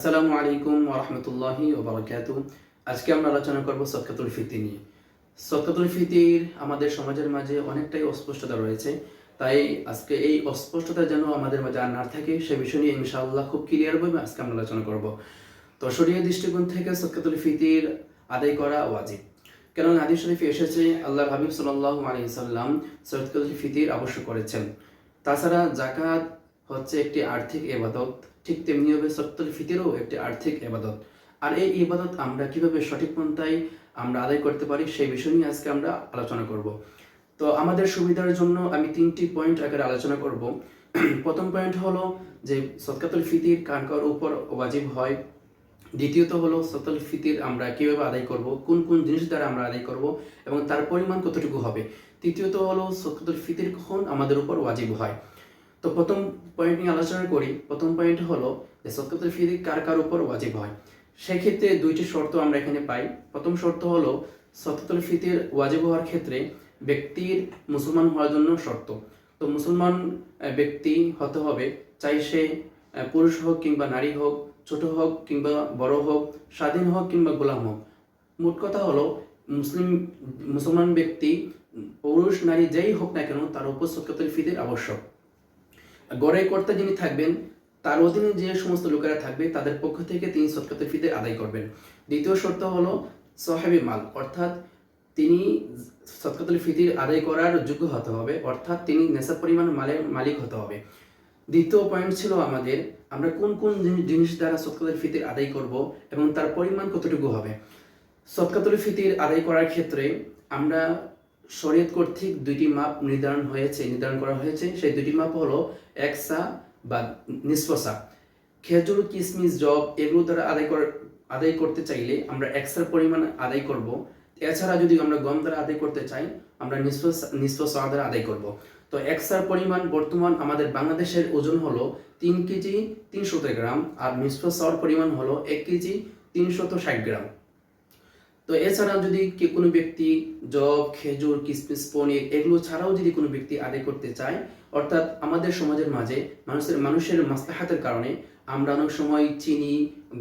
আসসালামু আলাইকুম ওয়া রাহমাতুল্লাহি ওয়া বারাকাতুহু। আজকে আমরা আলোচনা করব সদকাতুল ফিতর নিয়ে। সদকাতুল ফিতর আমাদের সমাজের মাঝে অনেকটাই অস্পষ্টতা রয়েছে। তাই আজকে এই অস্পষ্টতা যেন আমাদের মাঝে আর না থাকে সে বিষয় নিয়ে ইনশাআল্লাহ খুব ক্লিয়ারভাবে আজকে আমরা আলোচনা করব। তো শরীয়তের দৃষ্টিকোণ থেকে সদকাতুল ফিতর আদায় করা ওয়াজিব। কারণ হাদিস শরীফে এসেছে আল্লাহর হাবিব সাল্লাল্লাহু আলাইহি সাল্লাম সদকাতুল ফিতর আবশ্যক করেছেন। তাছাড়া যাকাত হচ্ছে একটি আর্থিক ইবাদত, ঠিক তেমনিভাবে সদকাতুল ফিতরও একটি আর্থিক ইবাদত। আর এই ইবাদত আমরা কিভাবে সঠিক পন্থায় আমরা আদায় করতে পারি সেই বিষয় নিয়ে আজকে আমরা আলোচনা করব। তো আমাদের সুবিধার জন্য আমি 3টি পয়েন্ট আকারে আলোচনা করব। প্রথম পয়েন্ট হলো যে সদকাতুল ফিতর কার কার উপর ওয়াজিব হয়। দ্বিতীয়ত হলো সদকাতুল ফিতর আমরা কিভাবে আদায় করব, কোন কোন জিনিস দ্বারা আমরা আদায় করব এবং তার পরিমাণ কতটুকু হবে। তৃতীয়ত হলো সদকাতুল ফিতর কখন আমাদের উপর ওয়াজিব হয়। তো প্রথম পয়েন্ট নিয়ে আলোচনা করি। প্রথম পয়েন্ট হলো যে সদকাতুল ফিতর কার কার উপর ওয়াজিব হয়। সেক্ষেত্রে দুইটি শর্ত আমরা এখানে পাই। প্রথম শর্ত হলো সদকাতুল ফিতর ওয়াজিব হওয়ার ক্ষেত্রে ব্যক্তির মুসলমান হওয়ার জন্য শর্ত। তো মুসলমান ব্যক্তি হতে হবে, চাই সে পুরুষ হোক কিংবা নারী হোক, ছোট হোক কিংবা বড় হোক, স্বাধীন হোক কিংবা গোলাম হোক। মোট কথা হলো মুসলমান ব্যক্তি পুরুষ নারী যেই হোক না কেন তার উপর সদকাতুল ফিতর আবশ্যক। গড়ে কর্তা যিনি থাকবেন তার অধীনে যে সমস্ত লোকেরা থাকবে তাদের পক্ষ থেকে তিনি সদকাতুল ফিতর আদায় করবেন। দ্বিতীয় শর্ত হলো সাহেবী মাল, অর্থাৎ তিনি সদকাতুল ফিতর আদায় করার যোগ্য হতে হবে, অর্থাৎ তিনি নেশাব পরিমাণ মালের মালিক হতে হবে। দ্বিতীয় পয়েন্ট ছিল আমাদের আমরা কোন কোন জিনিস দ্বারা সদকাতুল ফিতর আদায় করব এবং তার পরিমাণ কতটুকু হবে। সদকাতুল ফিতর আদায় করার ক্ষেত্রে আমরা শরীয়ত কর্তৃক দুইটি মাপ নির্ধারণ করা হয়েছে। সেই দুইটি মাপ হলো এক সা বা নিসফ সা। খেজুর, কিশমিশ, জব এগুলো দ্বারা আদায় করতে চাইলে আমরা এক সার পরিমাণ আদায় করব। এছাড়া যদি আমরা গম দ্বারা আদায় করতে চাই আমরা নিসফ সা দ্বারা আদায় করব। তো এক সার পরিমাণ বর্তমান আমাদের বাংলাদেশের ওজন হলো 3 কেজি 300 গ্রাম, আর নিসফ সার পরিমাণ হলো 1 কেজি 360 গ্রাম। তো এছাড়া যদি কোনো ব্যক্তি জব, খেজুর, কিশমিশ, পনির এগুলো ছাড়াও যদি কোনো ব্যক্তি আদায় করতে চায়, অর্থাৎ আমাদের সমাজের মাঝে মানুষের মাসলাহাতের কারণে আমরা অনেক সময় চিনি,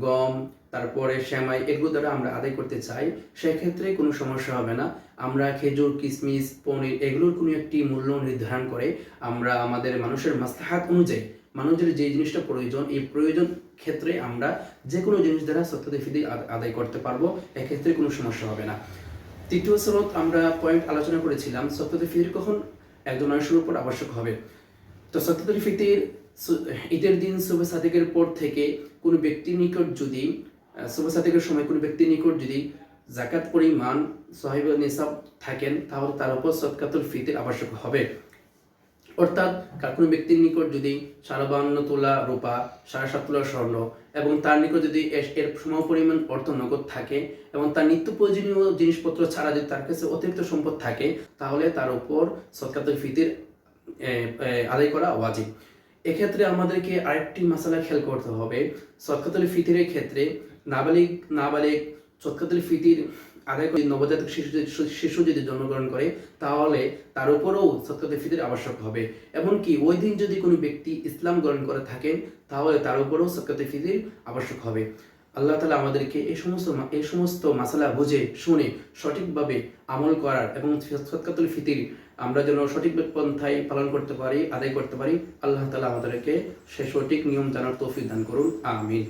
গম, তারপরে সেমাই এগুলো দ্বারা আমরা আদায় করতে চাই, সেক্ষেত্রে কোনো সমস্যা হবে না। আমরা খেজুর, কিশমিশ, পনির এগুলোর কোনো একটি মূল্য নির্ধারণ করে আমরা আমাদের মানুষের মাসলাহাত অনুযায়ী মানুষের যে জিনিসটা প্রয়োজন এই প্রয়োজন ক্ষেত্রে আমরা যে কোনো জিনিস দ্বারা সদকাতুল ফিতর আদায় করতে পারবো, এক্ষেত্রে কোনো সমস্যা হবে না। তৃতীয় স্রোত আমরা পয়েন্ট আলোচনা করেছিলাম সদকাতুল ফিতর কখন একজন মানুষের উপর আবশ্যক হবে। তো সদকাতুল ফিতর ঈদের দিন শুভ সাদেকের পর থেকে কোনো ব্যক্তির নিকট যদি শুভ সাদেকের সময় কোনো ব্যক্তির নিকট যদি যাকাত পরিমাণ সাহিবে নিসাব থাকেন তাহলে তার উপর সদকাতুল ফিতর আবশ্যক হবে। অর্থাৎ কোনো ব্যক্তির নিকট যদি 52 তোলা রূপা, 7.5 তোলা স্বর্ণ এবং তার নিকট যদি এর সম পরিমাণ অর্থ নগদ থাকে এবং তার নিত্য প্রয়োজনীয় জিনিসপত্র ছাড়া যদি তার কাছে অতিরিক্ত সম্পদ থাকে তাহলে তার উপর সদকাতুল ফিতর আদায় করা ওয়াজিব। এক্ষেত্রে আমাদেরকে আরেকটি মাসালা খেয়াল করতে হবে। সদকাতুল ফিতরের ক্ষেত্রে নাবালিগ সদকাতুল ফিতর আদায় করে নবজাতক শিশু যদি জন্মগ্রহণ করে তাহলে তার উপরেও সদকাতুল ফিতর আবশ্যক হবে। এমনকি ওই দিন যদি কোনো ব্যক্তি ইসলাম গ্রহণ করে থাকেন তাহলে তার উপরেও সদকাতুল ফিতর আবশ্যক হবে। আল্লাহ তাআলা আমাদেরকে এই সমস্ত মাসালা বুঝে শুনে সঠিকভাবে আমল করার এবং সদকাতুল ফিতর আমরা যেন সঠিক পন্থায় পালন করতে পারি, আদায় করতে পারি, আল্লাহ তাআলা আমাদেরকে সে সঠিক নিয়ম জানার তৌফিক দান করুন। আমিন।